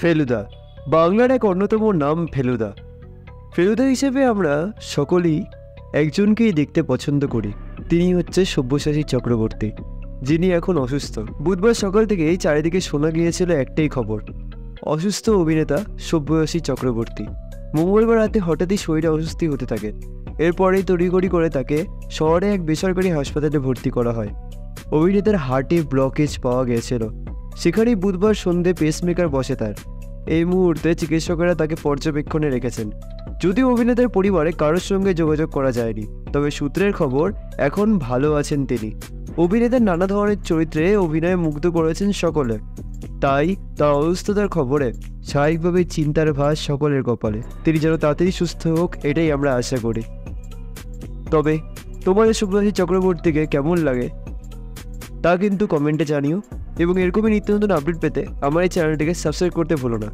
ফেলুদা বাংলার এক অন্যতম নাম ফেলুদা। ফেলুদা হিসেবে আমরা সকলেই একজনকেই দেখতে পছন্দ করি, তিনি হচ্ছে সব্যসাচী চক্রবর্তী, যিনি এখন অসুস্থ। বুধবার সকাল থেকেই চারিদিকে শোনা গিয়েছিল একটাই খবর, অসুস্থ অভিনেতা সব্যসাচী চক্রবর্তী। মঙ্গলবার রাতে হঠাৎই শরীরে অসুস্থি হতে থাকে। এরপরেই তড়িঘড়ি করে তাকে শহরে এক বেসরকারি হাসপাতালে ভর্তি করা হয়। অভিনেতার হার্টে ব্লকেজ পাওয়া গিয়েছিল, সেখানেই বুধবার সন্ধ্যে পেসমেকার বসে তার। এই মুহূর্তে চিকিৎসকেরা তাকে পর্যবেক্ষণে রেখেছেন। যদিও অভিনেতার পরিবারে কারোর সঙ্গে যোগাযোগ করা যায়নি, তবে সূত্রের খবর এখন ভালো আছেন তিনি। অভিনেতার নানা ধরনের চরিত্রে অভিনয়ে মুগ্ধ করেছেন সকলে, তাই তার অসুস্থতার খবরে স্বাভাবিকভাবেই চিন্তার ভাঁজ সকলের কপালে। তিনি যেন তাড়াতাড়ি সুস্থ হোক, এটাই আমরা আশা করি। তবে তোমাদের সব্যসাচী চক্রবর্তীকে কেমন লাগে তা কিন্তু কমেন্টে জানিও, এবং এরকমই নিত্য নতুন আপডেট পেতে আমার এই চ্যানেলটিকে সাবস্ক্রাইব করতে ভুলো না।